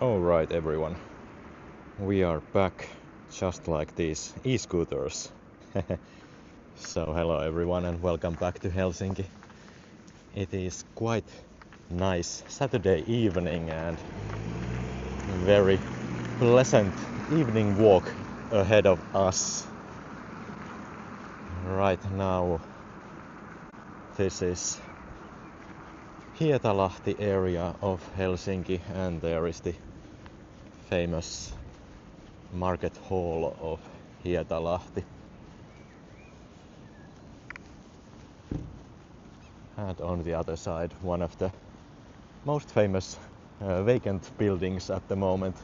Alright everyone, we are back just like these e-scooters. So hello everyone and welcome back to Helsinki. It is quite nice Saturday evening and very pleasant evening walk ahead of us. Right now this is Jätkäsaari area of Helsinki and there is the famous market hall of Jätkäsaari. And on the other side, one of the most famous vacant buildings at the moment.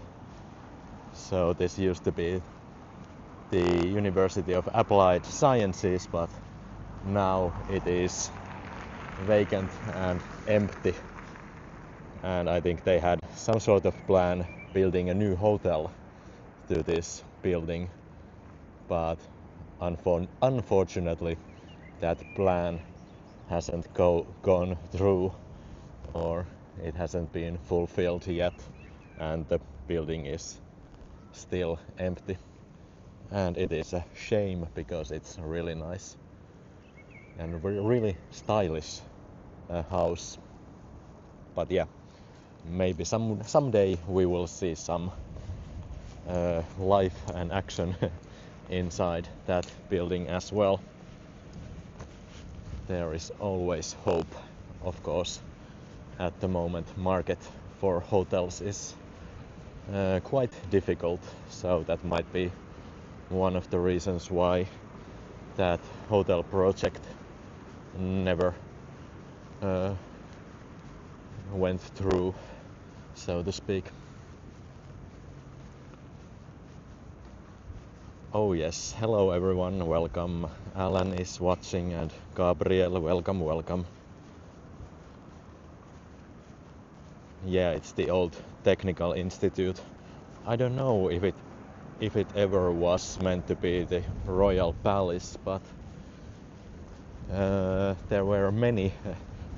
So this used to be the University of Applied Sciences, but now it is vacant and empty. And I think they had some sort of plan building a new hotel to this building, but unfortunately that plan hasn't gone through, or it hasn't been fulfilled yet, and the building is still empty. And it is a shame because it's really nice and really stylish house. But yeah, maybe someday we will see some life and action inside that building as well. There is always hope, of course. At the moment, market for hotels is quite difficult, so that might be one of the reasons why that hotel project never went through, so to speak. Oh yes, hello everyone, welcome. Alan is watching and Gabriel, welcome. Yeah, it's the old technical institute. I don't know if it ever was meant to be the royal palace, but there were many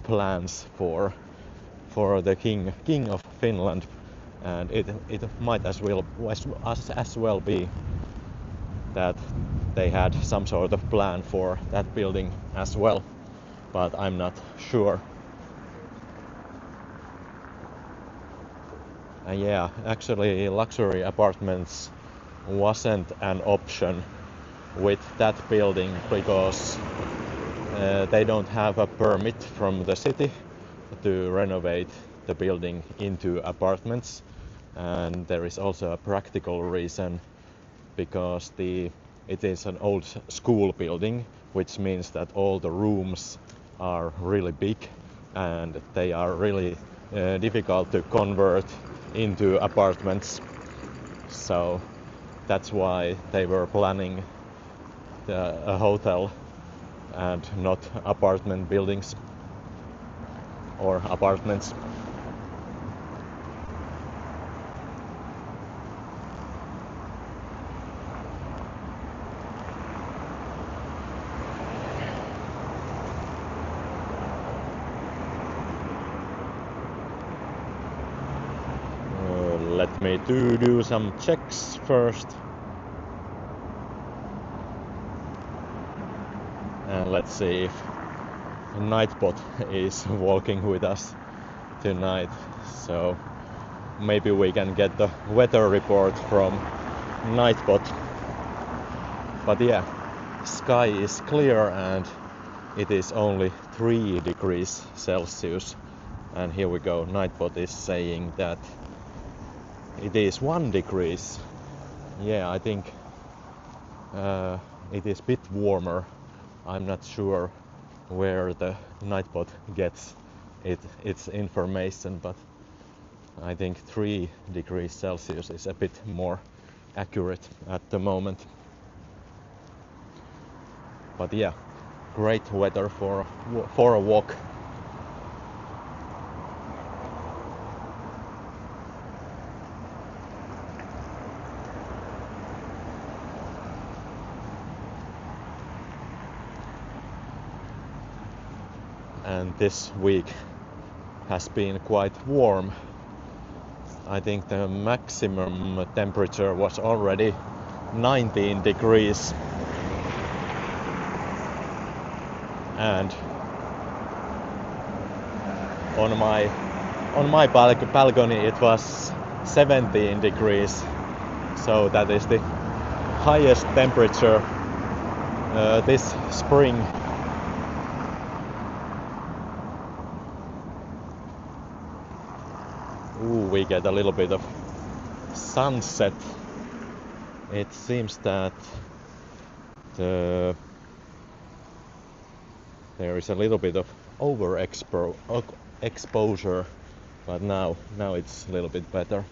plans for the king of Finland, and it might as well be that they had some sort of plan for that building as well, but I'm not sure. And yeah, actually luxury apartments wasn't an option with that building because they don't have a permit from the city to renovate the building into apartments, and there is also a practical reason because it is an old school building, which means that all the rooms are really big and they are really difficult to convert into apartments. So that's why they were planning a hotel and not apartment buildings or apartments. Let me do some checks first. And let's see if Nightbot is walking with us tonight. So maybe we can get the weather report from Nightbot. But yeah, sky is clear and it is only 3 degrees Celsius. And here we go, Nightbot is saying that it is 1 degrees. Yeah, I think it is a bit warmer. I'm not sure where the Nightbot gets its information, but I think 3 degrees Celsius is a bit more accurate at the moment. But yeah, great weather for a walk. And this week has been quite warm. I think the maximum temperature was already 19 degrees. And on my balcony it was 17 degrees. So that is the highest temperature this spring. Ooh, we get a little bit of sunset. It seems that there is a little bit of exposure, but now it's a little bit better.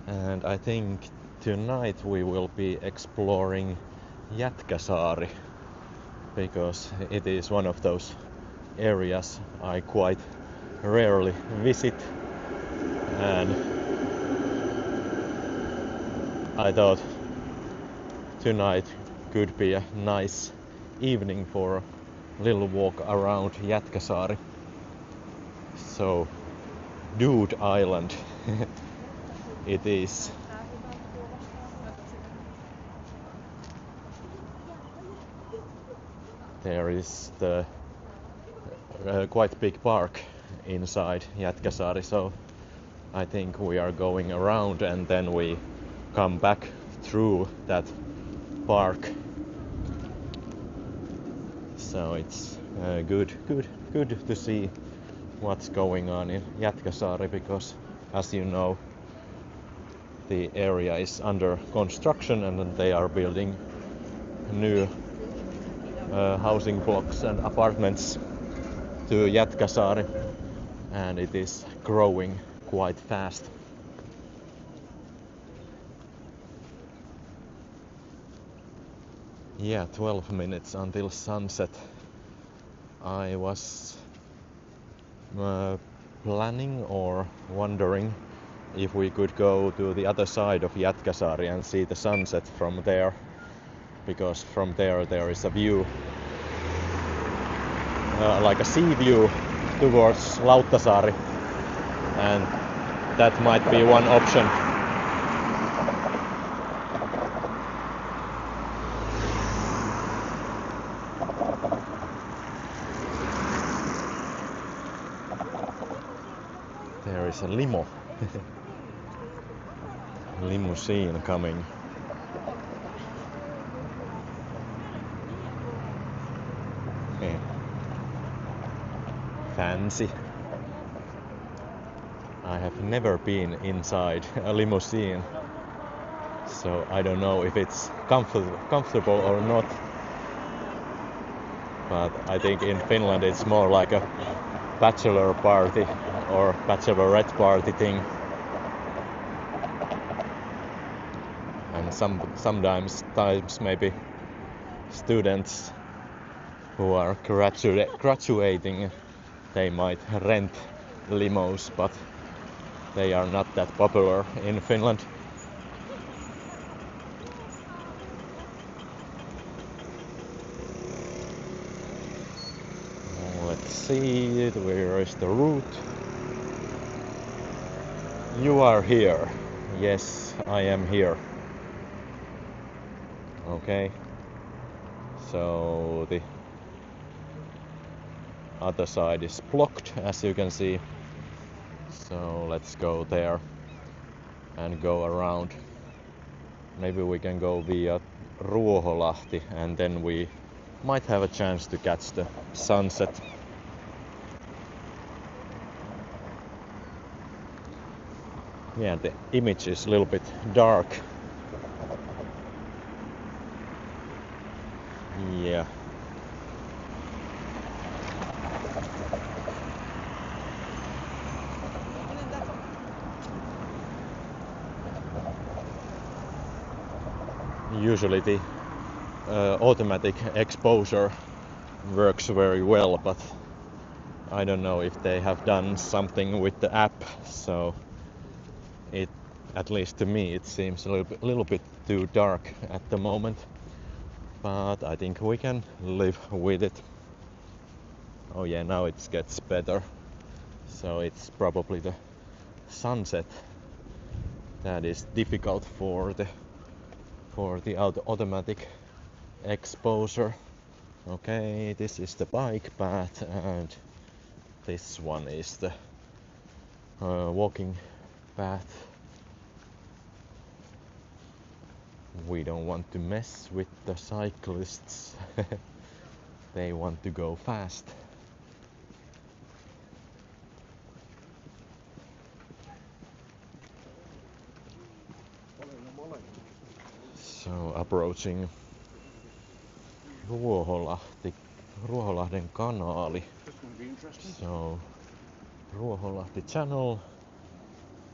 And I think tonight we will be exploring Jätkäsaari, because it is one of those areas I quite rarely visit, and I thought tonight could be a nice evening for a little walk around Jätkäsaari. So, Dude Island it is. There is the quite big park inside Jätkäsaari, so I think we are going around and then we come back through that park. So it's good to see what's going on in Jätkäsaari, because as you know, the area is under construction and they are building new housing blocks and apartments to Jätkäsaari, and it is growing quite fast. Yeah, 12 minutes until sunset. I was planning or wondering if we could go to the other side of Jätkäsaari and see the sunset from there, because from there is a view, like a sea view towards Lauttasaari, and that might be one option. There is a limo. Limousine coming. Fancy. I have never been inside a limousine, so I don't know if it's comfortable or not. But I think in Finland it's more like a bachelor party or bachelorette party thing. And sometimes maybe students who are graduating, they might rent limos, but they are not that popular in Finland. Let's see, where is the route? You are here. Yes, I am here. Okay. So the other side is blocked, as you can see. So let's go there and go around. Maybe we can go via Ruoholahti and then we might have a chance to catch the sunset. Yeah, the image is a little bit dark. Yeah. Usually the automatic exposure works very well, but I don't know if they have done something with the app, so it, at least to me, it seems a little bit too dark at the moment, but I think we can live with it. Oh yeah, now it gets better. So it's probably the sunset that is difficult for the automatic exposure. Okay, this is the bike path and this one is the walking path. We don't want to mess with the cyclists. They want to go fast. So approaching Ruoholahden kanaali. So Ruoholahti channel,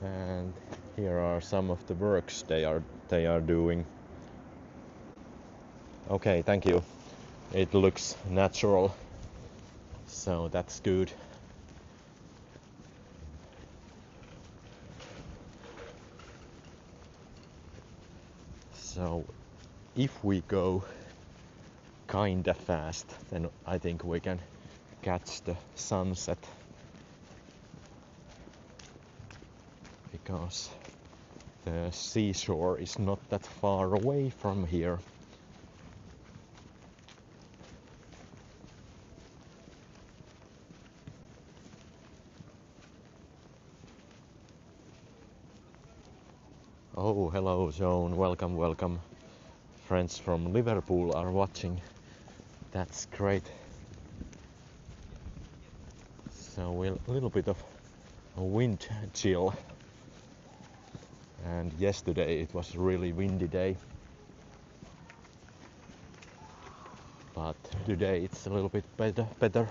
and here are some of the works they are doing. Okay, thank you. It looks natural, so that's good. So if we go kinda fast, then I think we can catch the sunset, because the seashore is not that far away from here. Oh, hello Joan, welcome, welcome. Friends from Liverpool are watching. That's great. So a little bit of a wind chill. And yesterday it was a really windy day. But today it's a little bit better.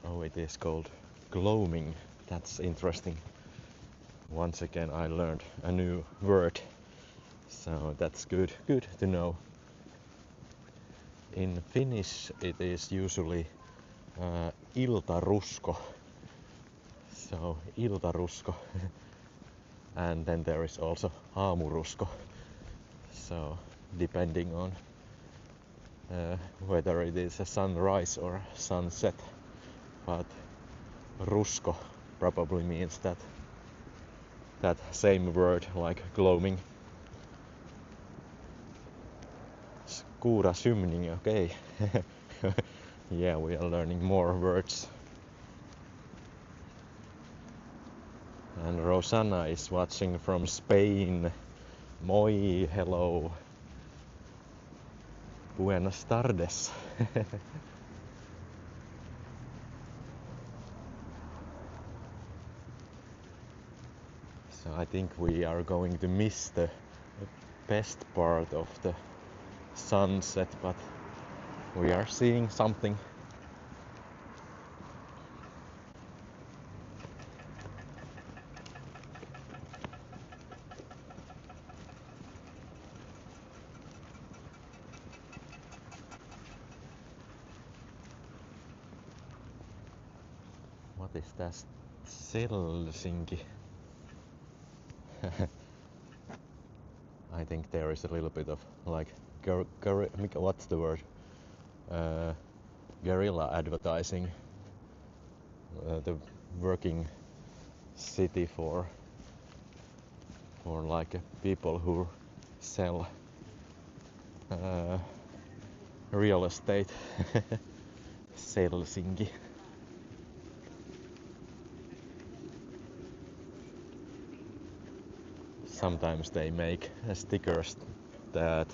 Oh, it is called gloaming. That's interesting. Once again I learned a new word. So that's good to know. In Finnish it is usually iltarusko. So iltarusko. And then there is also aamurusko. So depending on whether it is a sunrise or sunset. But rusko probably means that same word like gloaming. Skura symning, okay. Yeah, we are learning more words. And Rosanna is watching from Spain. Moi, hello. Buenas tardes. So I think we are going to miss the best part of the sunset, but we are seeing something. What is that? Helsinki. I think there is a little bit of like what's the word? Guerrilla advertising. The working city for like people who sell real estate. Helsinki. Sometimes they make stickers that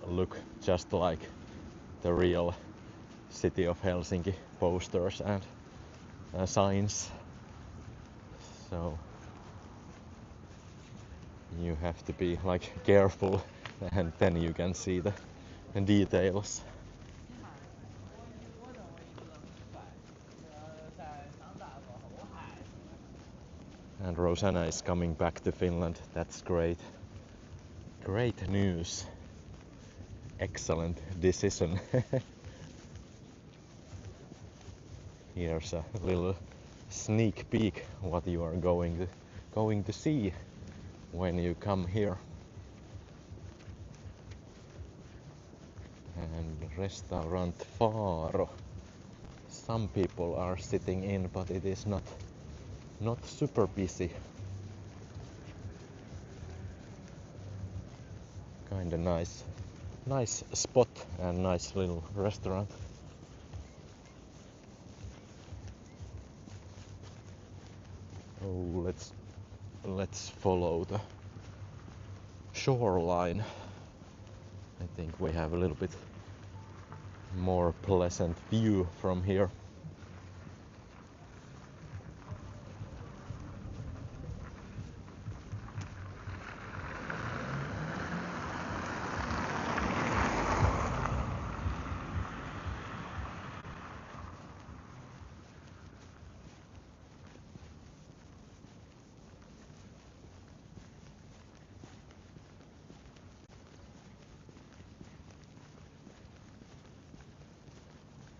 look just like the real city of Helsinki posters and signs. So you have to be like careful, and then you can see the details. And Rosanna is coming back to Finland. That's great. Great news. excellent decision. Here's a little sneak peek what you are going to see when you come here. And Restaurant Faro. Some people are sitting in, but it is not super busy. Kinda nice spot and nice little restaurant. Oh, let's follow the shoreline. I think we have a little bit more pleasant view from here.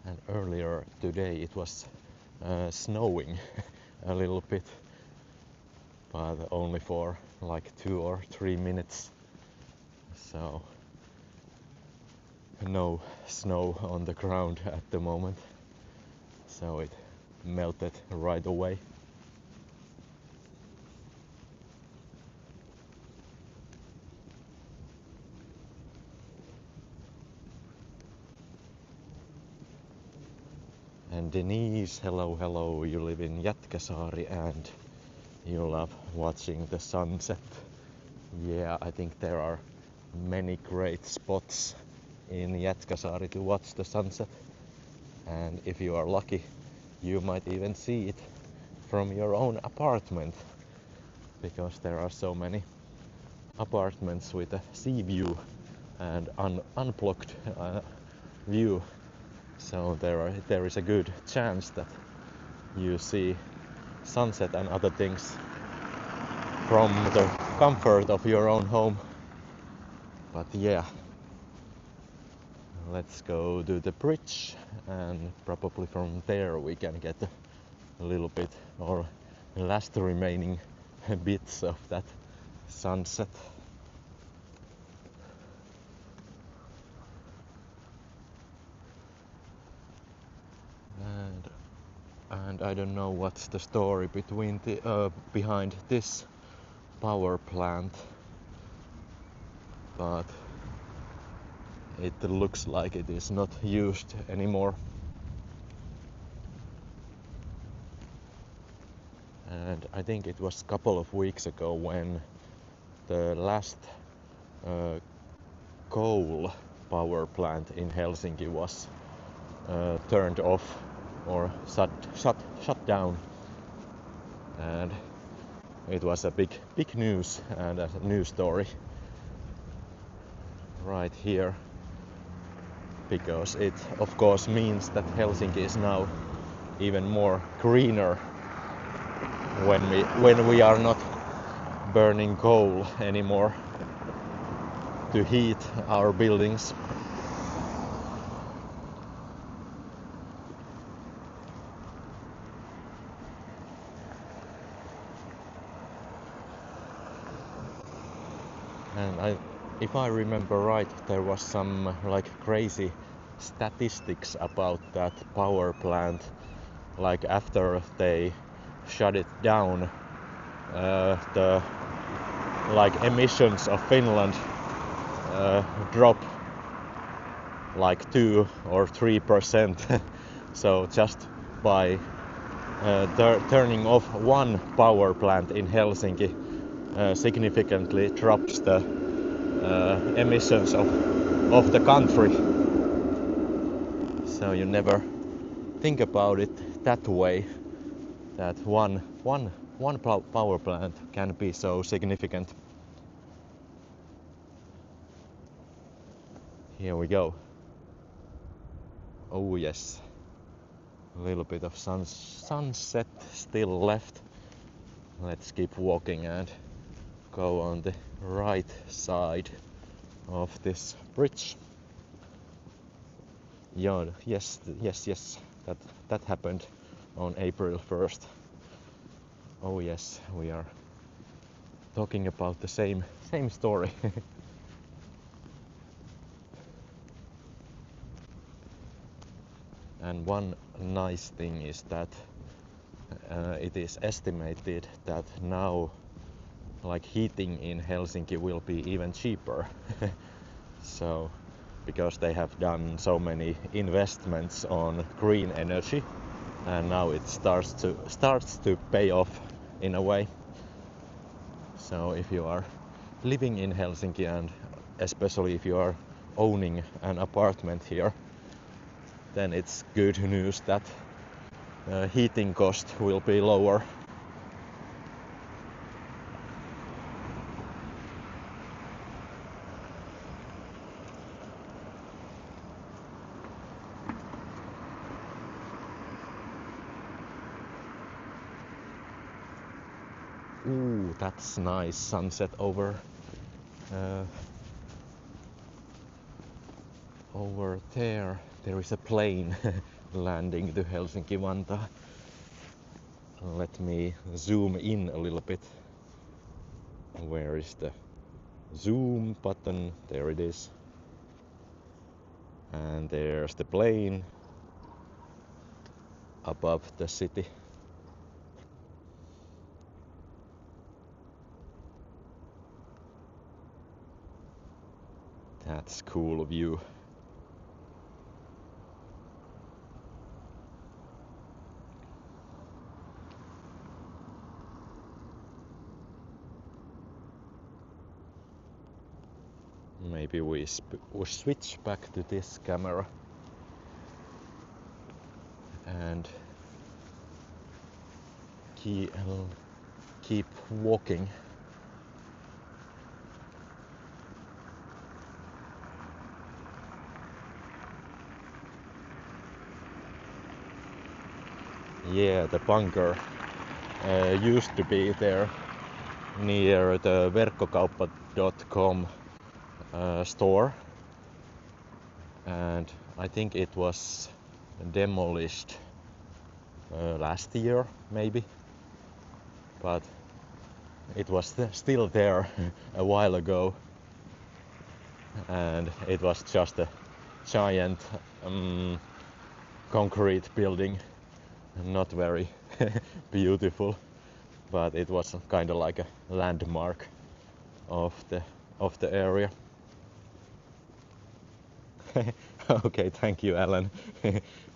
And earlier today it was snowing a little bit, but only for like 2 or 3 minutes. So no snow on the ground at the moment. So it melted right away. And Denise, hello, you live in Jätkäsaari and you love watching the sunset. Yeah, I think there are many great spots in Jätkäsaari to watch the sunset. And if you are lucky, you might even see it from your own apartment, because there are so many apartments with a sea view and unblocked view. So there is a good chance that you see sunset and other things from the comfort of your own home. But yeah, let's go to the bridge, and probably from there we can get a little bit or last remaining bits of that sunset. And I don't know what's the story behind this power plant, but it looks like it is not used anymore. And I think it was a couple of weeks ago when the last coal power plant in Helsinki was turned off or shut down, and it was a big news and a news story right here, because it of course means that Helsinki is now even more greener when we are not burning coal anymore to heat our buildings. And if I remember right, there was some like crazy statistics about that power plant. Like after they shut it down, the like emissions of Finland drop like 2 or 3%. So just by turning off one power plant in Helsinki significantly drops the emissions of the country. So you never think about it that way, that one power plant can be so significant. Here we go. Oh yes, a little bit of sunset still left. Let's keep walking and go on the right side of this bridge. Yeah, yes. That happened on April 1st. Oh yes, we are talking about the same story. And one nice thing is that it is estimated that now like heating in Helsinki will be even cheaper. So because they have done so many investments on green energy, and now it starts to pay off in a way. So if you are living in Helsinki, and especially if you are owning an apartment here, then it's good news that heating cost will be lower. Ooh, that's nice sunset over there. There is a plane landing to Helsinki-Vantaa. Let me zoom in a little bit. Where is the zoom button? There it is. And there's the plane above the city. That's cool view. Maybe we switch back to this camera and keep walking. Yeah, the bunker used to be there near the verkkokauppa.com store, and I think it was demolished last year maybe, but it was still there a while ago, and it was just a giant concrete building, not very beautiful, but it was kind of like a landmark of the area. Okay, thank you, Alan.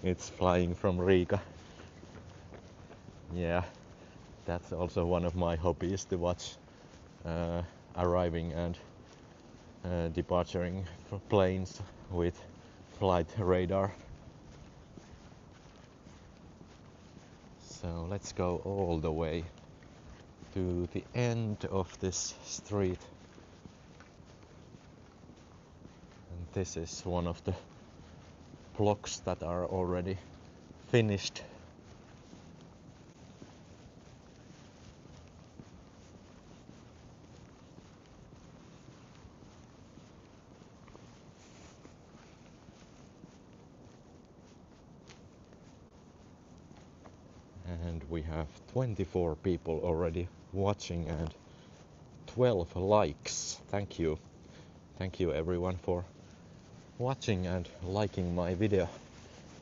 It's flying from Riga. Yeah, that's also one of my hobbies, to watch arriving and departing planes with flight radar. So let's go all the way to the end of this street. And this is one of the blocks that are already finished. And we have 24 people already watching and 12 likes. Thank you. Thank you everyone for watching and liking my video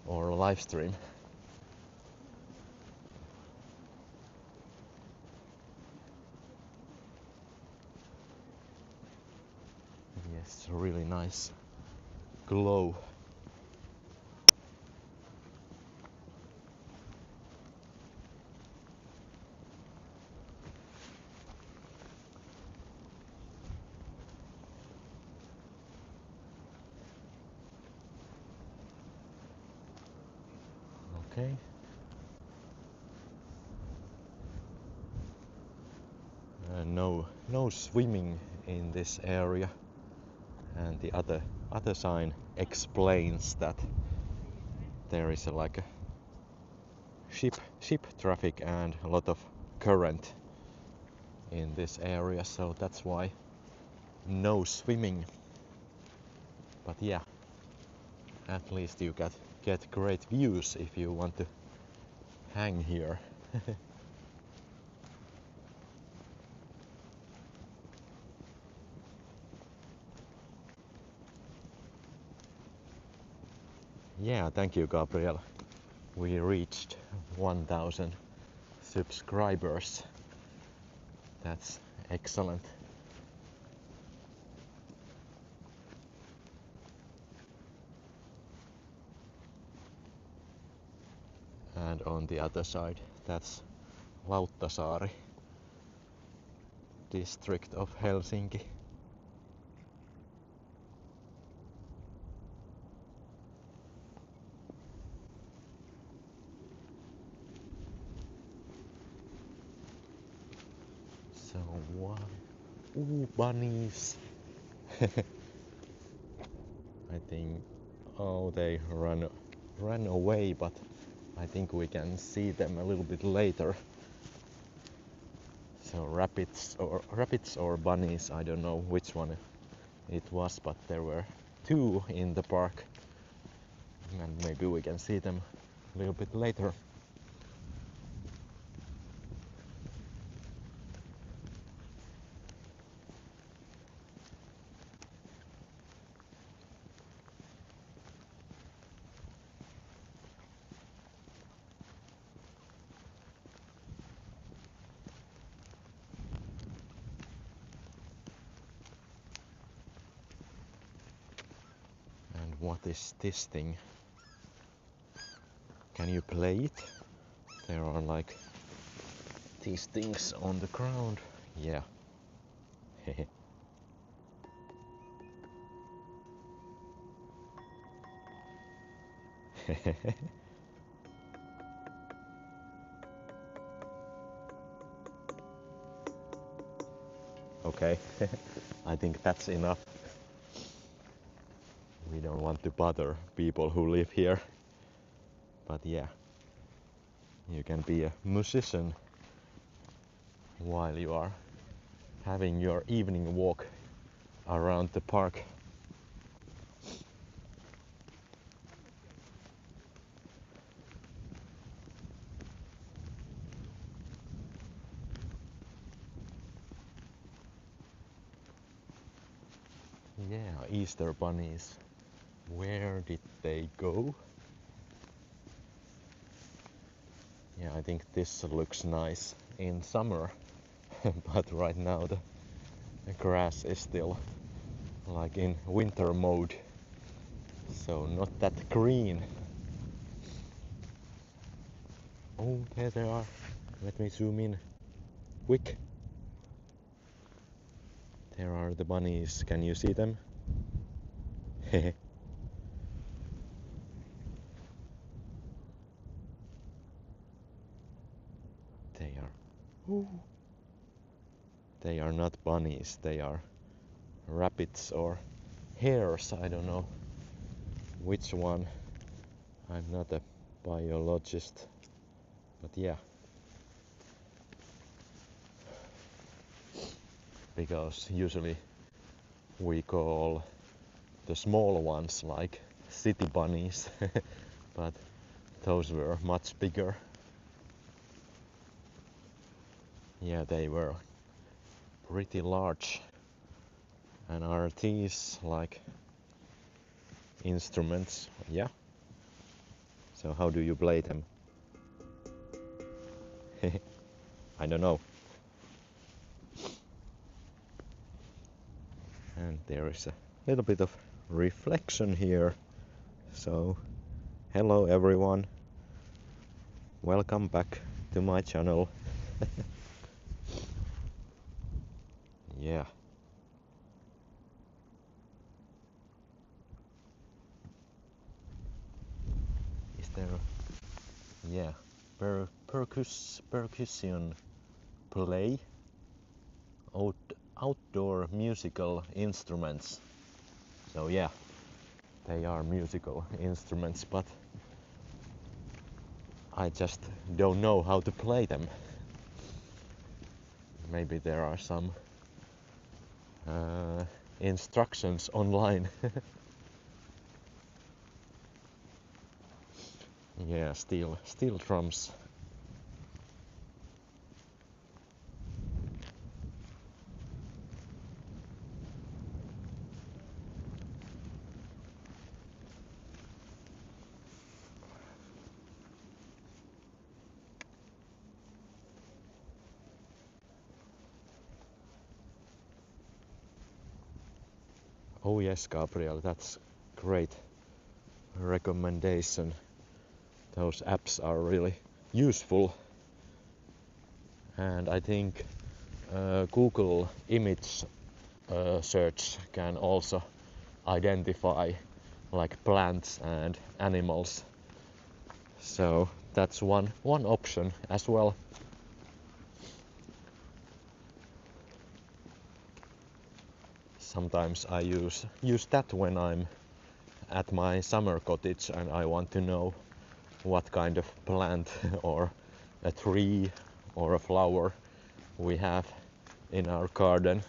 or live stream. Yes, really nice glow. Okay. No swimming in this area, and the other sign explains that there is like a ship traffic and a lot of current in this area, so that's why no swimming. But yeah, At least you get great views if you want to hang here. Yeah, thank you, Gabriel. We reached 1000 subscribers. That's excellent. And on the other side, that's Jätkäsaari, district of Helsinki. So what? Ooh, bunnies! I think, oh, they ran away, but I think we can see them a little bit later. So rabbits or bunnies, I don't know which one it was, but there were two in the park, and maybe we can see them a little bit later. What is this thing? Can you play it? There are like these things on the ground. Yeah. Okay. I think that's enough. We don't want to bother people who live here. But yeah, you can be a musician while you are having your evening walk around the park. Yeah, Easter bunnies. Where did they go? Yeah, I think this looks nice in summer, but right now the grass is still like in winter mode, so not that green. Oh, there they are. Let me zoom in quick. There are the bunnies. Can you see them? They are. Ooh. They are not bunnies. They are rabbits or hares. I don't know which one. I'm not a biologist, but yeah. Because usually we call the small ones like city bunnies, but those were much bigger. Yeah, they were pretty large. And are these like instruments? Yeah. So how do you play them? I don't know. And there is a little bit of reflection here. So hello everyone. Welcome back to my channel. Yeah. Is there yeah, percussion play, outdoor musical instruments. So yeah, they are musical instruments, but I just don't know how to play them. Maybe there are some instructions online. Yeah, steel drums. Oh yes, Gabriel, that's great recommendation. Those apps are really useful, and I think Google image search can also identify like plants and animals. So that's one option as well. Sometimes I use that when I'm at my summer cottage and I want to know what kind of plant or a tree or a flower we have in our garden.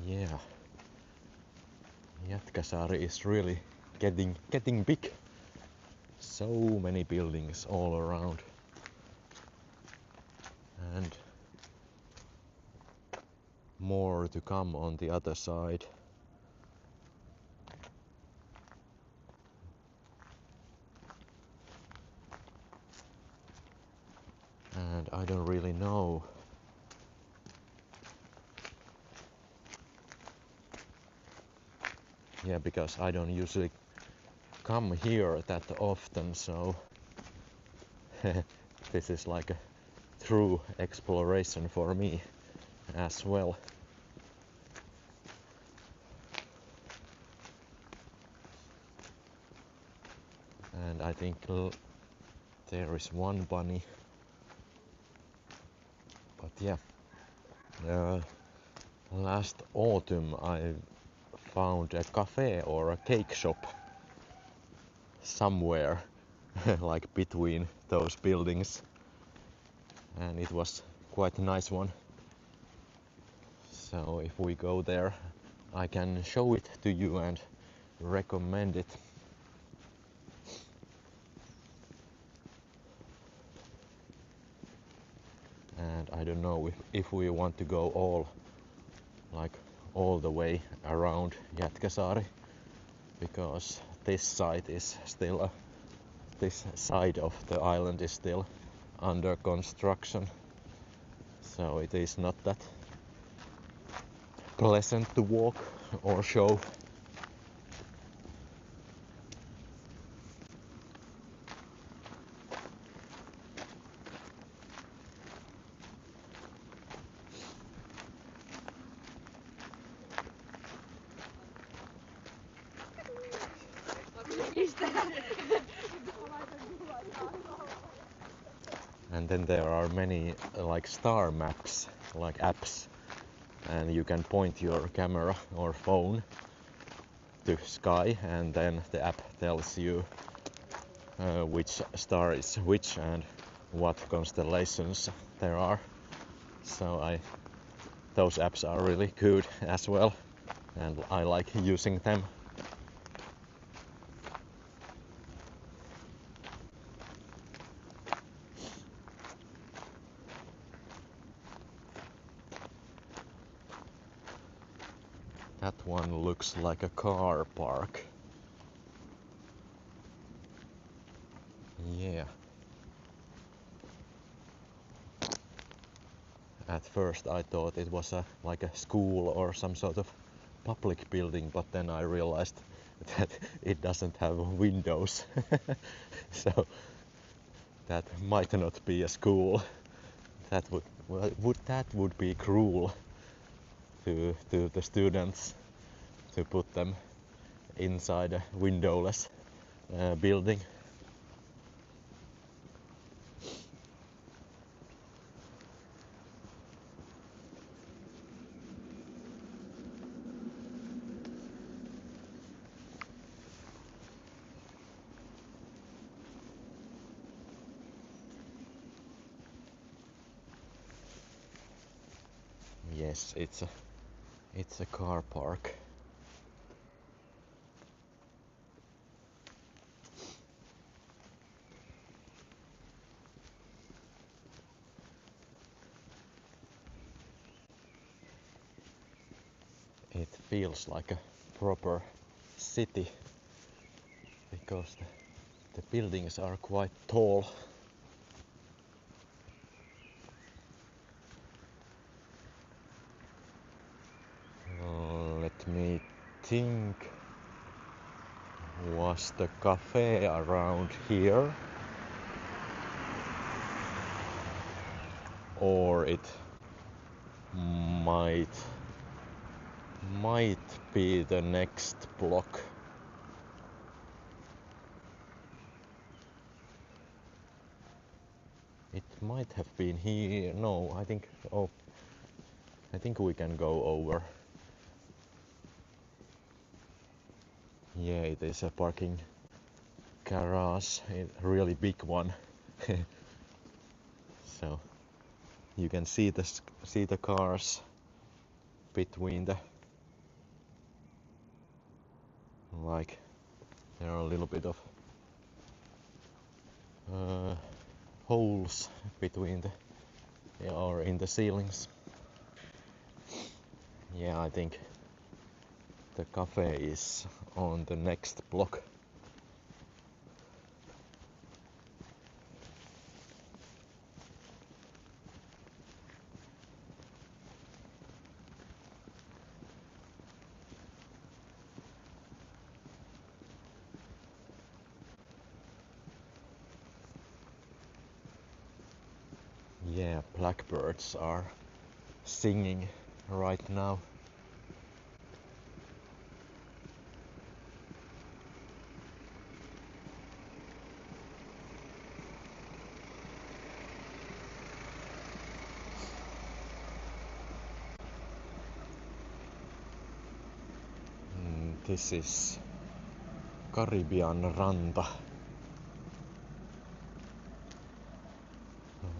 Yeah, Jätkäsaari is really getting big. So many buildings all around, and more to come on the other side. And I don't really know because I don't usually come here that often, so this is like a true exploration for me as well. And I think there is one bunny, but yeah, last autumn I found a cafe or a cake shop somewhere like between those buildings, and it was quite a nice one. So if we go there, I can show it to you and recommend it. And I don't know if we want to go all the way around Jätkäsaari, because this side is still this side of the island is still under construction, so it is not that pleasant to walk or show. And then there are many like star maps, like apps, and you can point your camera or phone to sky, and then the app tells you which star is which and what constellations there are. So those apps are really good as well, and I like using them. That one looks like a car park. Yeah. At first I thought it was like a school or some sort of public building, but then I realized that it doesn't have windows. So that might not be a school. That would be cruel to the students to put them inside a windowless building. Yes, it's a car park. It feels like a proper city because the buildings are quite tall. Let me think. Was the cafe around here? Or it might be the next block. It might have been here. No, I think we can go over. Yeah, it is a parking garage, a really big one. So you can see the cars between the, like, there are a little bit of holes between or in the ceilings. Yeah, I think the cafe is on the next block. Yeah, blackbirds are singing right now. This is Caribbean Ranta.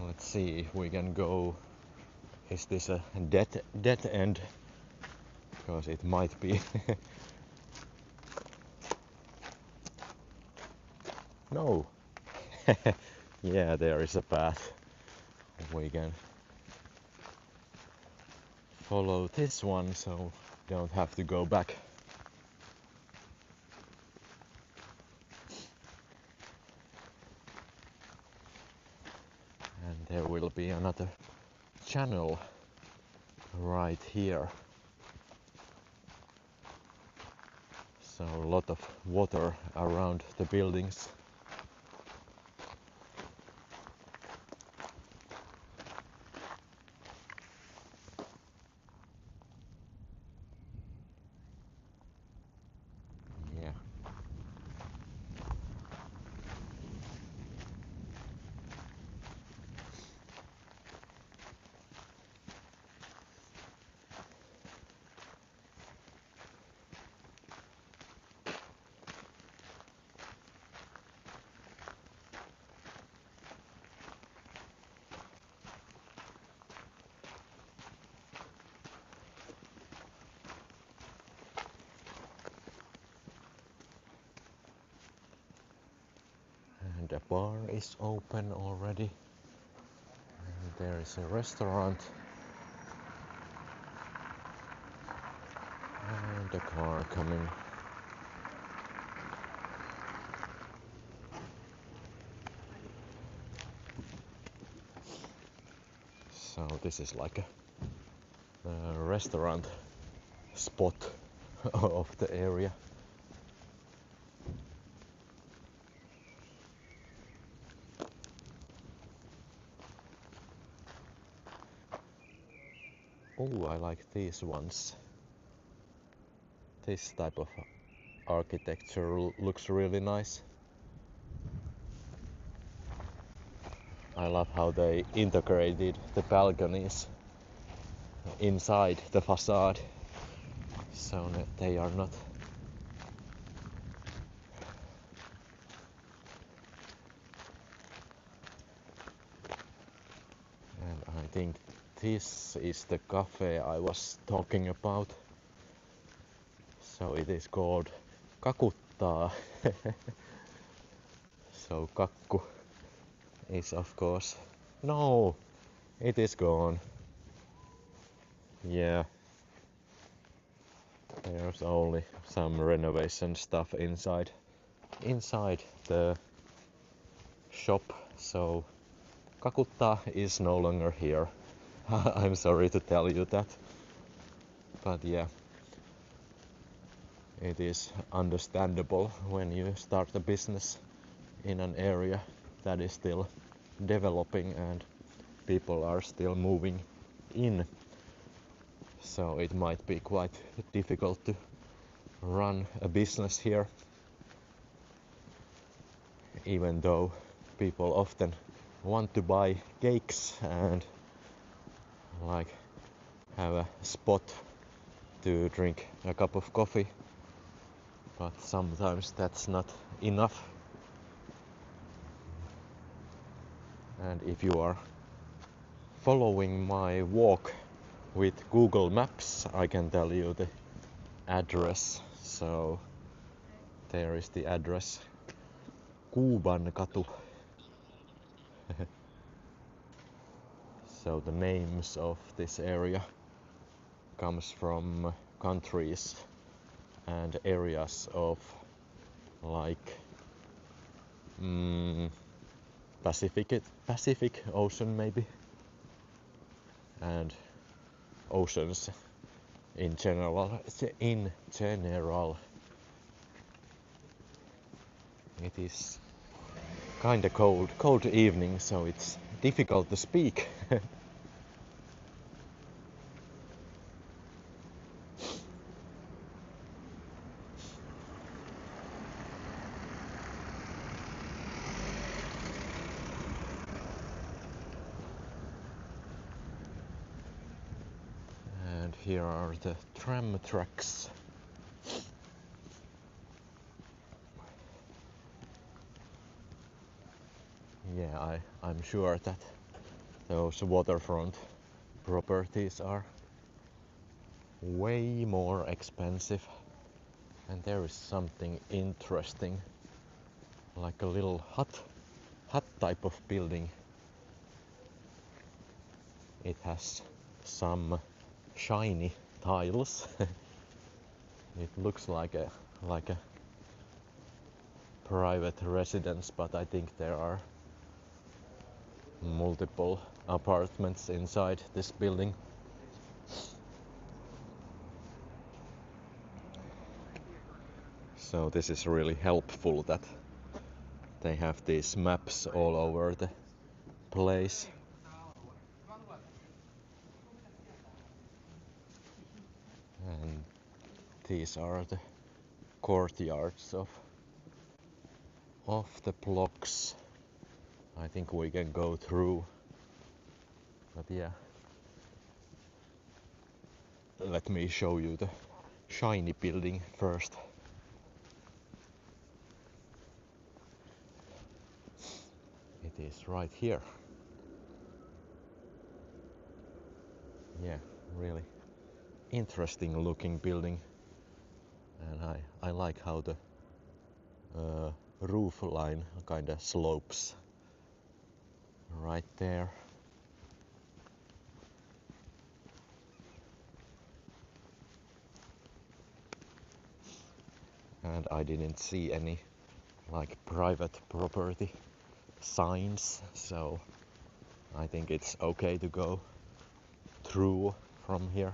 Let's see if we can go. Is this a dead end? Because it might be. No. Yeah, there is a path. We can follow this one, so don't have to go back. And there will be another channel right here. So a lot of water around the buildings. Yeah. And the bar is open already. And there is a restaurant. And a car coming. So this is like a restaurant spot of the area. Oh, I like these ones. This type of architecture looks really nice. I love how they integrated the balconies inside the facade, so that they are not and I think This is the cafe I was talking about. So it is called Kakuttaa. So kakku is of course... No! It is gone. Yeah. There's only some renovation stuff inside the shop. So Kakuttaa is no longer here. I'm sorry to tell you that. But yeah, it is understandable when you start a business in an area that is still developing and people are still moving in. So it might be quite difficult to run a business here, even though people often want to buy cakes and like have a spot to drink a cup of coffee, but sometimes that's not enough. And if you are following my walk with Google Maps, I can tell you the address. So there is the address, Kuubankatu. So the names of this area comes from countries and areas of like Pacific Ocean maybe, and oceans in general. It is kinda cold evening, so it's difficult to speak. And here are the tram tracks. Yeah, I'm sure that those waterfront properties are way more expensive. And there is something interesting, like a little hut type of building. It has some shiny tiles. It looks like a private residence, but I think there are multiple apartments inside this building. So this is really helpful that they have these maps all over the place. And these are the courtyards of the blocks. I think we can go through, but yeah, let me show you the shiny building first. It is right here. Yeah, really interesting looking building, and I like how the roof line kind of slopes right there. And I didn't see any like private property signs, so I think it's okay to go through from here.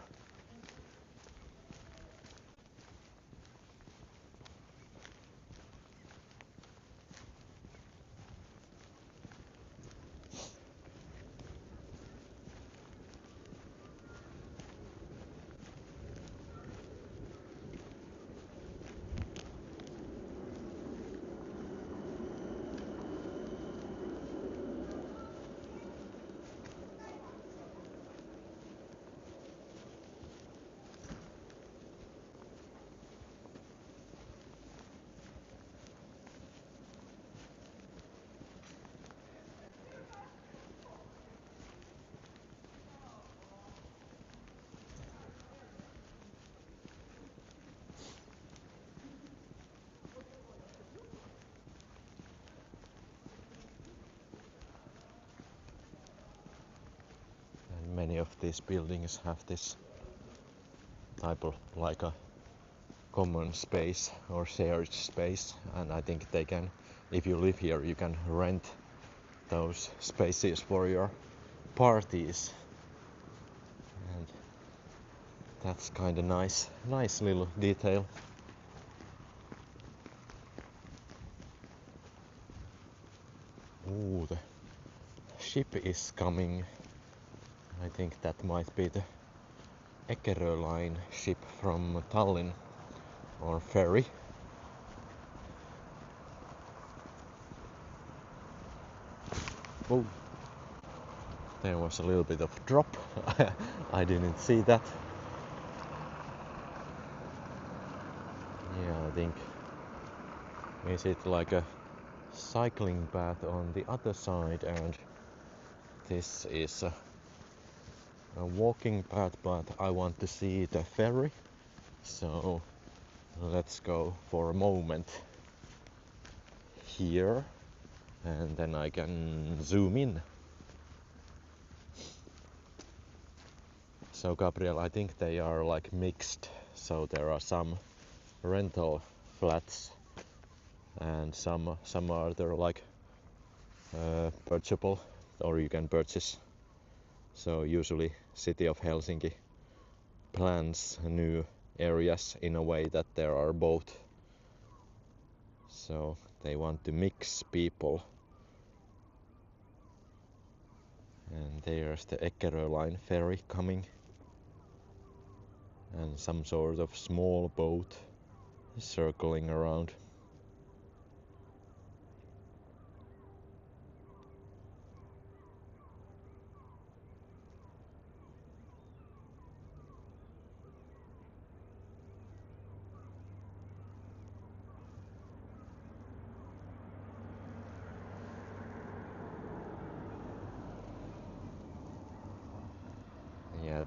of these buildings have this type of like a common space or shared space, and I think they can, if you live here, you can rent those spaces for your parties, and that's kind of nice little detail. Ooh, the ship is coming. I think that might be the Eckerö line ship from Tallinn, or Ferry. Oh, there was a little bit of drop. I didn't see that. Yeah, I think, is it like a cycling path on the other side, and this is a walking path, but I want to see the ferry, so let's go for a moment here and then I can zoom in. So Gabriel, I think they are like mixed, so there are some rental flats and some are there like purchasable, or you can purchase. So usually city of Helsinki plans new areas in a way that there are both. So they want to mix people. And there's the Eckerö line ferry coming. And some sort of small boat circling around. Yeah,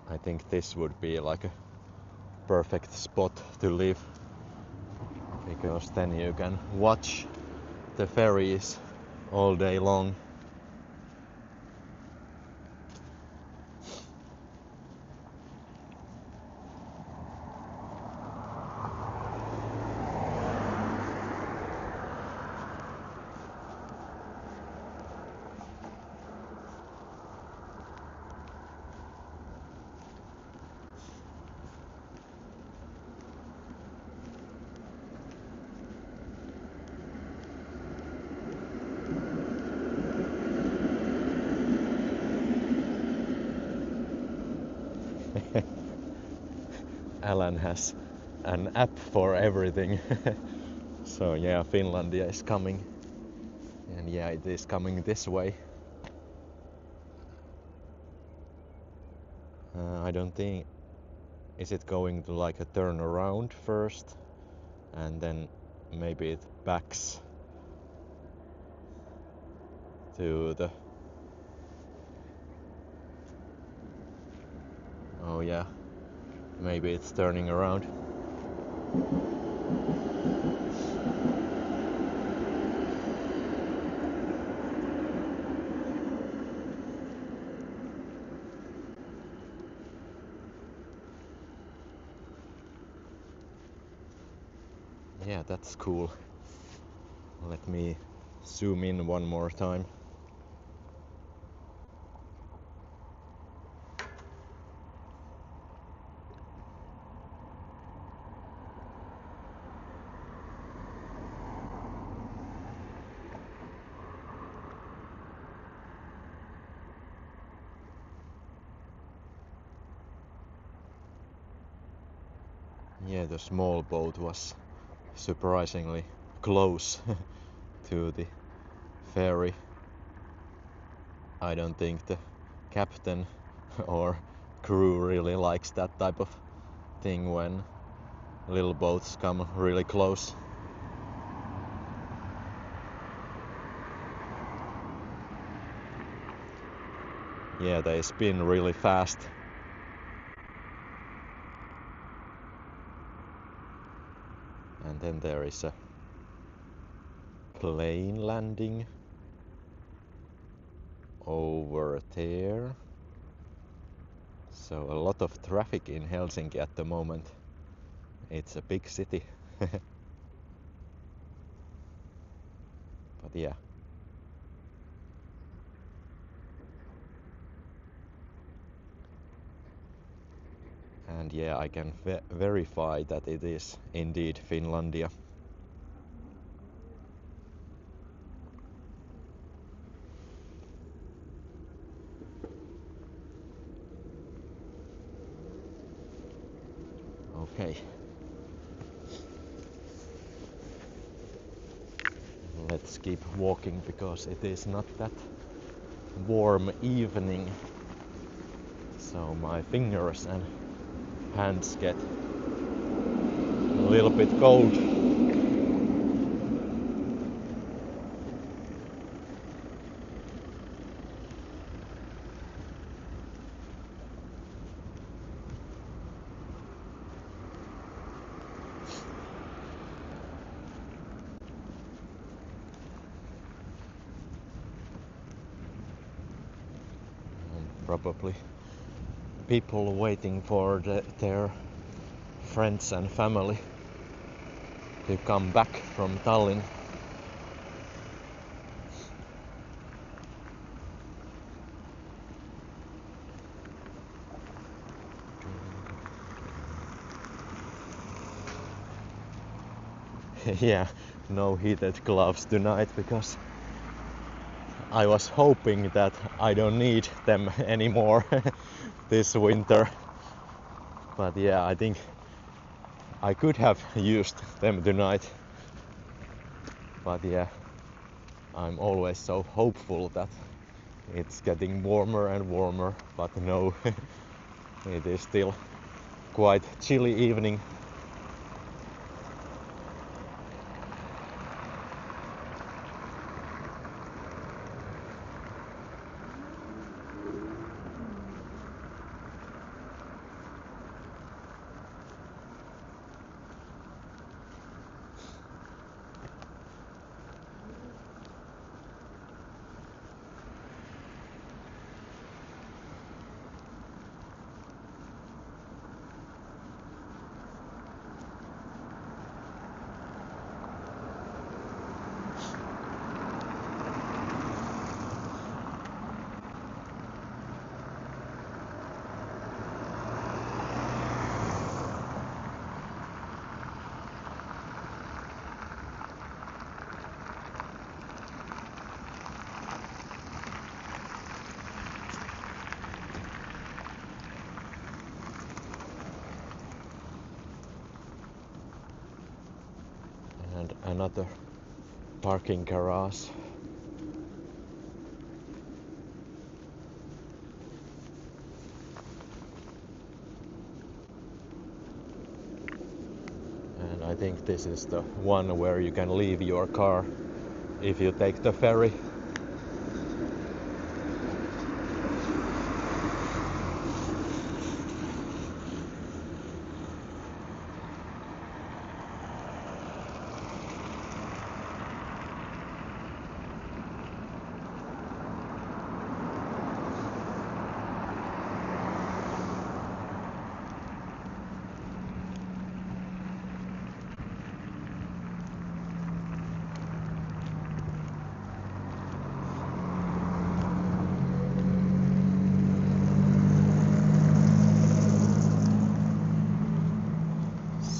I think this would be like a perfect spot to live, because then you can watch the ferries all day long. Alan has an app for everything. So yeah, Finlandia is coming, and yeah, it is coming this way. I don't think, is it going to like a turn around first and then maybe it backs to the, oh yeah, maybe it's turning around. Yeah, that's cool. Let me zoom in one more time. Yeah, the small boat was surprisingly close to the ferry. I don't think the captain or crew really likes that type of thing when little boats come really close. Yeah, they spin really fast. And then there is a plane landing over there. So a lot of traffic in Helsinki at the moment. It's a big city. But yeah. And yeah, I can verify that it is indeed Finlandia. Okay. Let's keep walking because it is not that warm evening. So my fingers and hands get a little bit cold. Probably people waiting for their friends and family to come back from Tallinn. Yeah, no heated gloves tonight because I was hoping that I don't need them anymore this winter. But yeah, I think I could have used them tonight. But yeah, I'm always so hopeful that it's getting warmer and warmer, but no, it is still quite chilly evening. And another parking garage. And I think this is the one where you can leave your car if you take the ferry.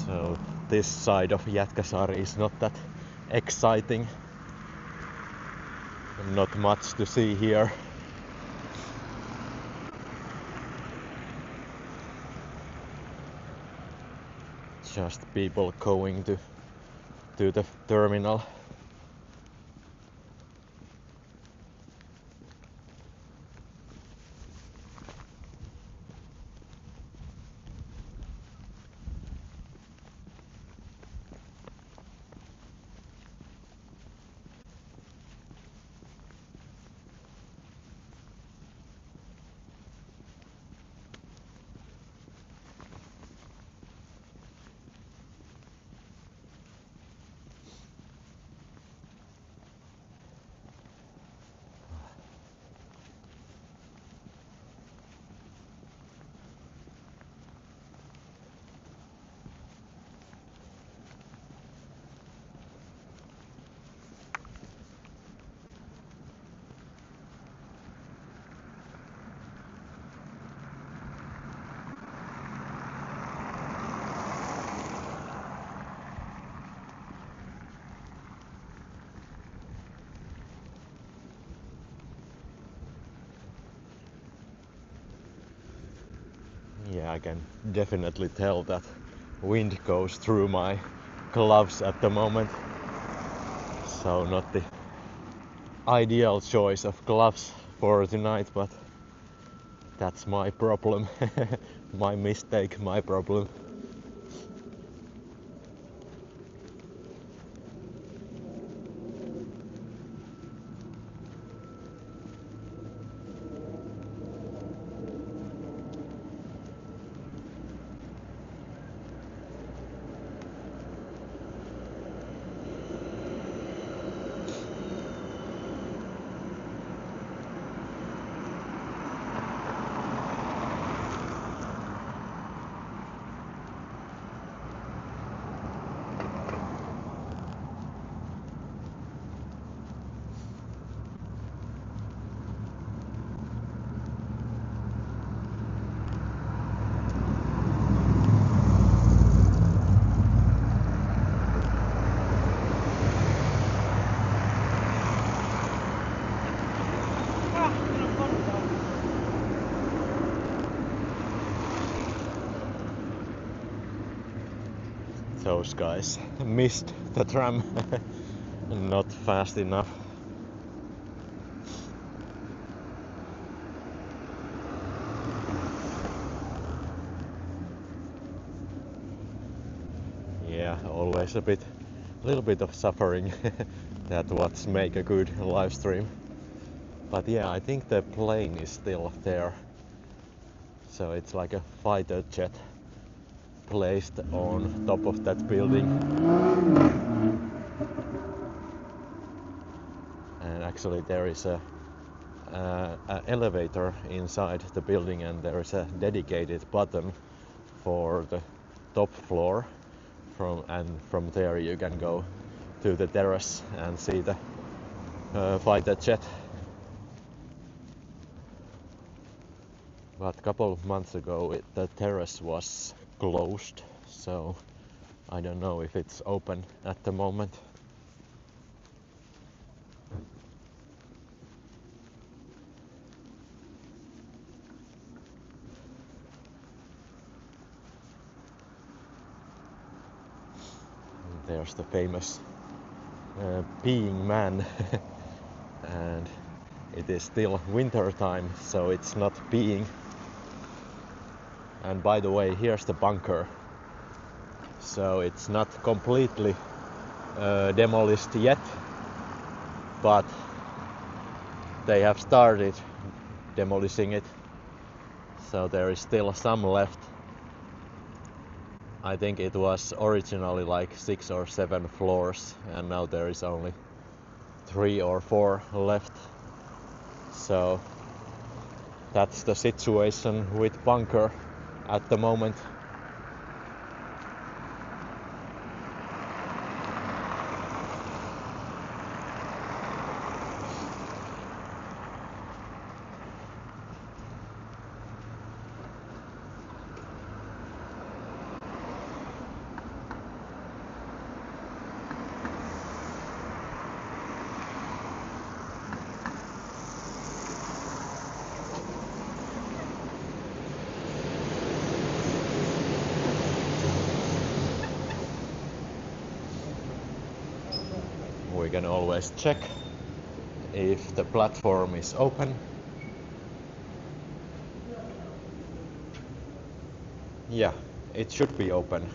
So this side of Jätkäsaari is not that exciting. Not much to see here. Just people going to the terminal. Yeah, I can definitely tell that wind goes through my gloves at the moment. So not the ideal choice of gloves for tonight, but that's my problem. My mistake, my problem. Those guys missed the tram. Not fast enough. Yeah, always a little bit of suffering. That's what make a good live stream. But yeah, I think the plane is still there. So it's like a fighter jet placed on top of that building. And actually there is a elevator inside the building, and there is a dedicated button for the top floor. From there you can go to the terrace and see the fighter jet. But a couple of months ago the terrace was closed, so I don't know if it's open at the moment. There's the famous peeing man. And it is still winter time, so it's not peeing. And by the way, here's the bunker. So it's not completely demolished yet, but they have started demolishing it. So there is still some left. I think it was originally like 6 or 7 floors, and now there is only 3 or 4 left. So that's the situation with bunker at the moment. We can always check if the platform is open. Yeah, it should be open.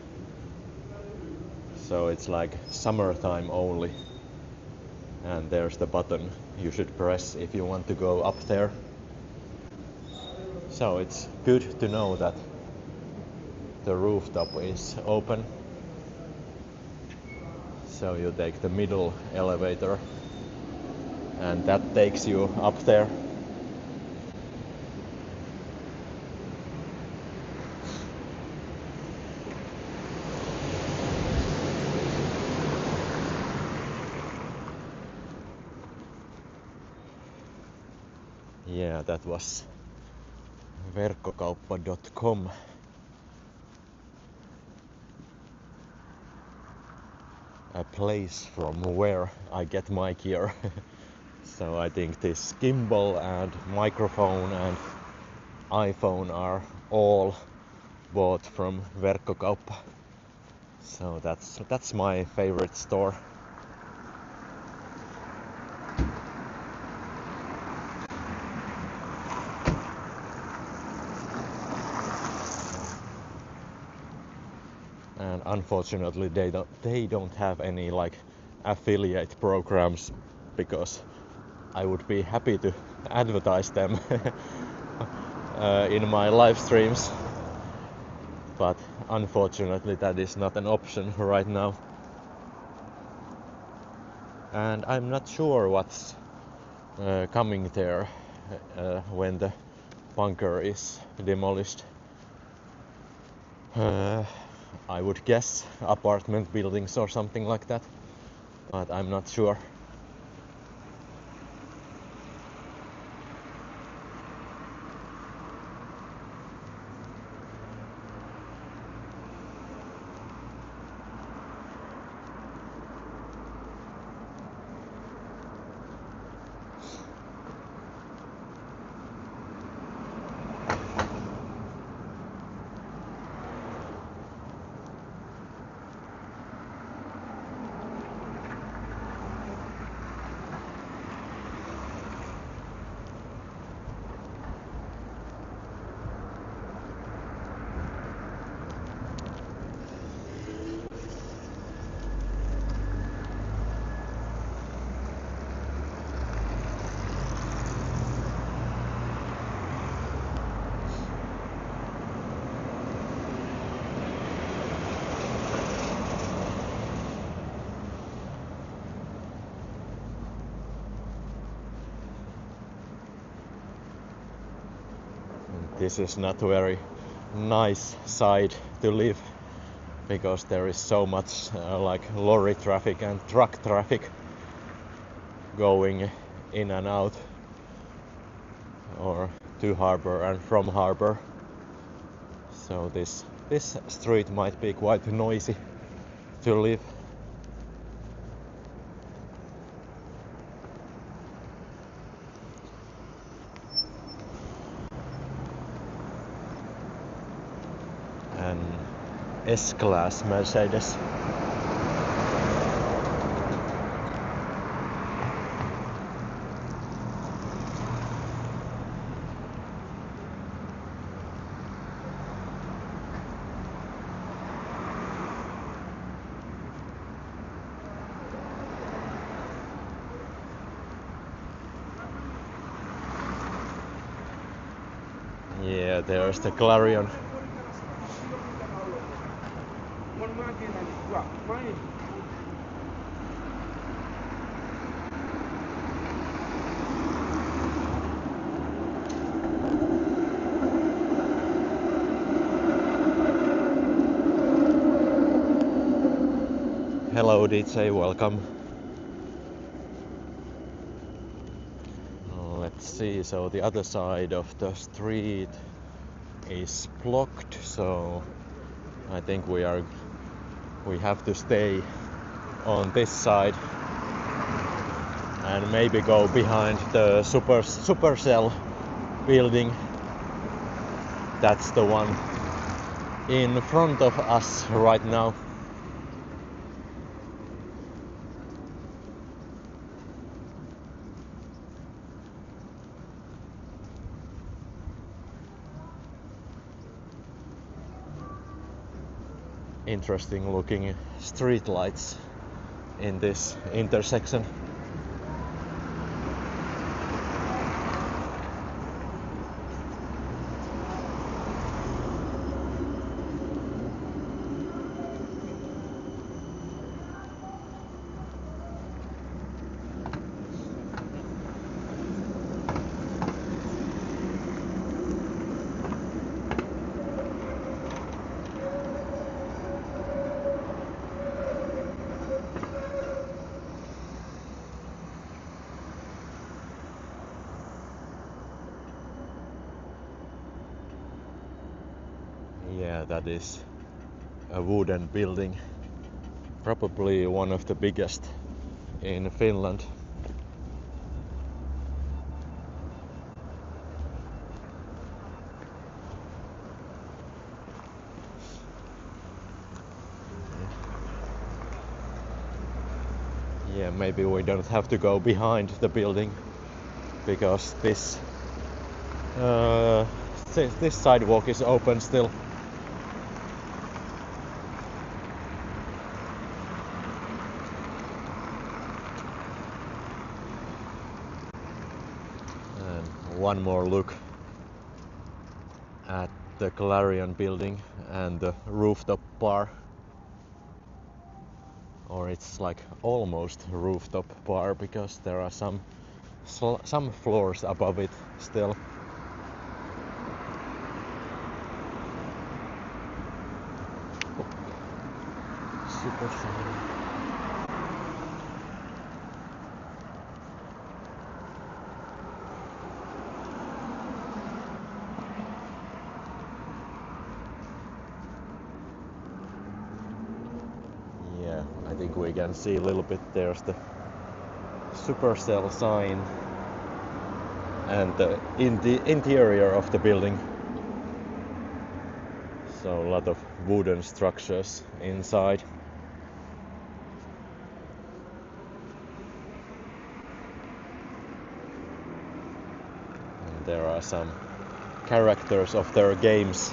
So it's like summertime only. And there's the button you should press if you want to go up there. So it's good to know that the rooftop is open. So you take the middle elevator and that takes you up there. Yeah, that was verkkokauppa.com. A place from where I get my gear. So I think this gimbal and microphone and iPhone are all bought from Verkkokauppa. So that's my favorite store. And unfortunately they don't have any like affiliate programs, because I would be happy to advertise them in my live streams, but unfortunately that is not an option right now. And I'm not sure what's coming there when the bunker is demolished. I would guess apartment buildings or something like that, but I'm not sure. This is not a very nice side to live, because there is so much like lorry traffic and truck traffic going in and out, or to harbor and from harbor. So this street might be quite noisy to live. An S-Class Mercedes. Yeah, there's the Clarion. Hello DJ, welcome. Let's see, so the other side of the street is blocked, so I think we have to stay on this side and maybe go behind the Supercell building. That's the one in front of us right now. Interesting looking street lights in this intersection. Yeah, that is a wooden building, probably one of the biggest in Finland. Yeah, maybe we don't have to go behind the building because this sidewalk is open still. And one more look at the Clarion building and the rooftop bar. Or it's like almost rooftop bar because there are some floors above it still. Supercell. Yeah, I think we can see a little bit. There's the Supercell sign and in the interior of the building. So a lot of wooden structures inside. And there are some characters of their games.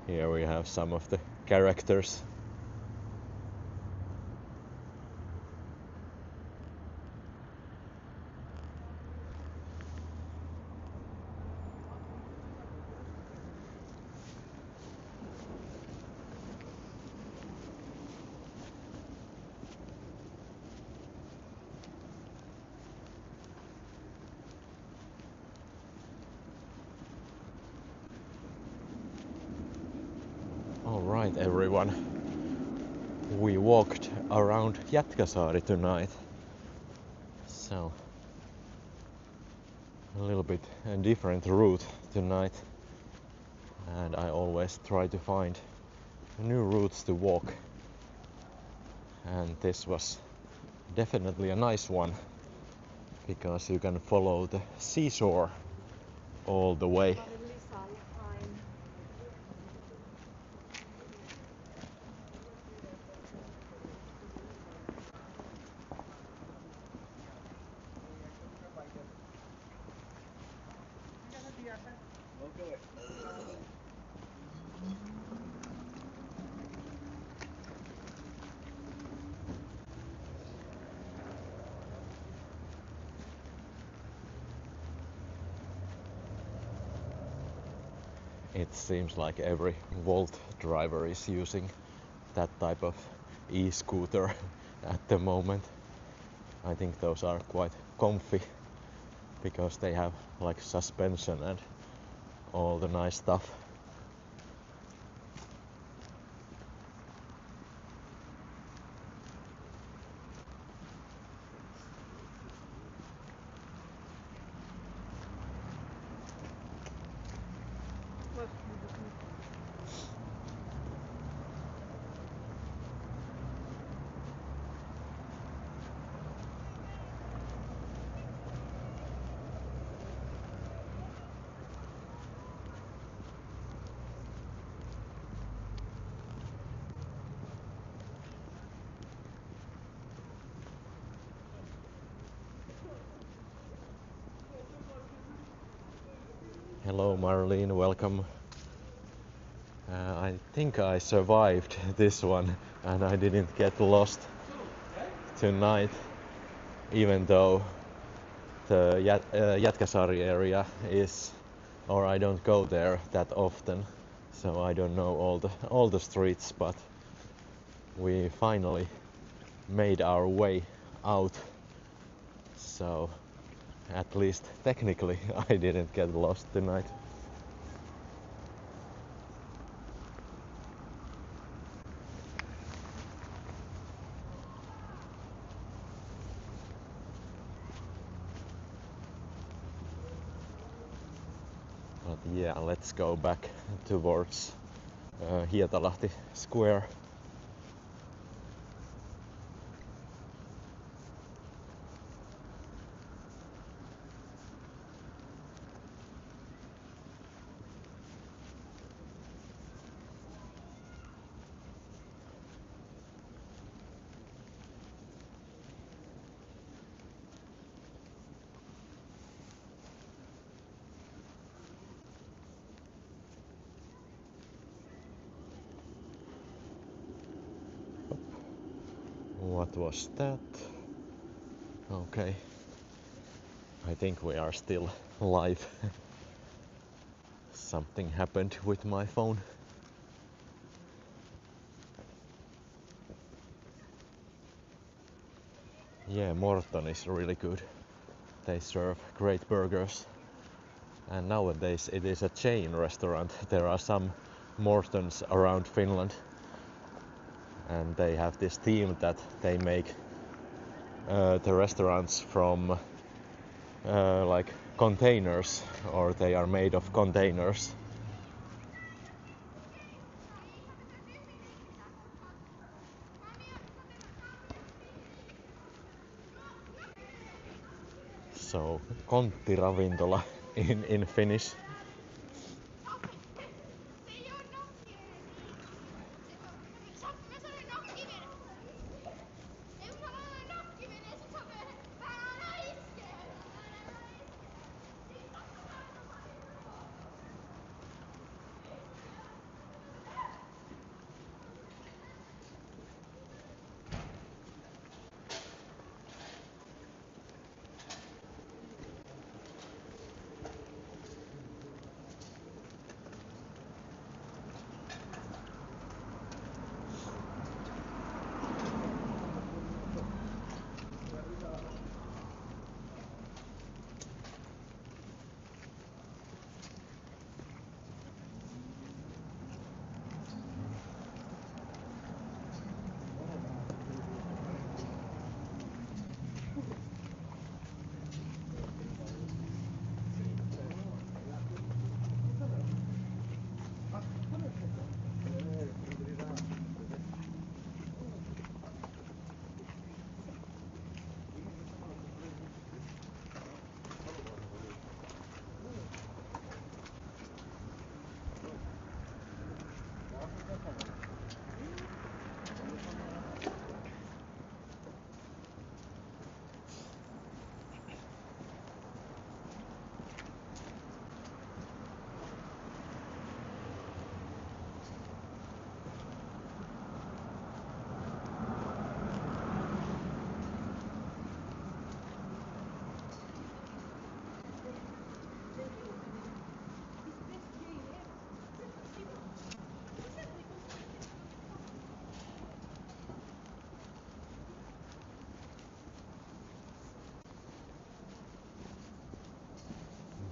Here we have some of the characters. Alright everyone, we walked around Jätkäsaari tonight, so a little bit a different route tonight, and I always try to find new routes to walk, and this was definitely a nice one because you can follow the seashore all the way. It seems like every Volt driver is using that type of e-scooter at the moment. I think those are quite comfy because they have like suspension and all the nice stuff. Hello Marlene, welcome. I think I survived this one and I didn't get lost tonight, even though the Jätkäsaari area is, or I don't go there that often, so I don't know all the streets, but we finally made our way out, so at least technically I didn't get lost tonight. But yeah, let's go back towards Hietalahti Square. What was that? Okay, I think we are still live. Something happened with my phone. Yeah, Morton is really good. They serve great burgers. And nowadays it is a chain restaurant. There are some Mortons around Finland. And they have this theme that they make the restaurants from like containers, or they are made of containers. So konttiravintola in Finnish.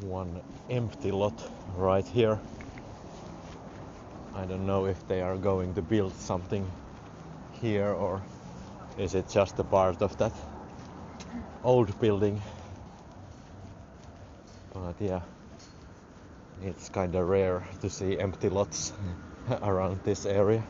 One empty lot right here. I don't know if they are going to build something here, or is it just a part of that old building. But yeah, it's kinda rare to see empty lots around this area.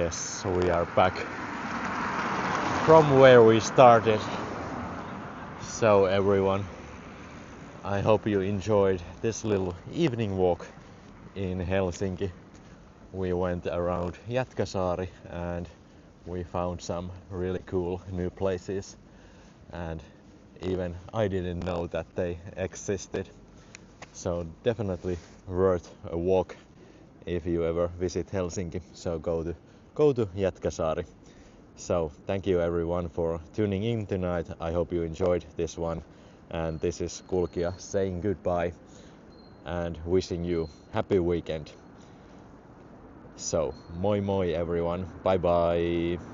Yes, we are back from where we started. So everyone, I hope you enjoyed this little evening walk in Helsinki. We went around Jätkäsaari and we found some really cool new places, and even I didn't know that they existed. So definitely worth a walk if you ever visit Helsinki. So go to Jätkäsaari. So thank you everyone for tuning in tonight. I hope you enjoyed this one. And this is Kulkija saying goodbye and wishing you happy weekend. So moi moi everyone. Bye bye.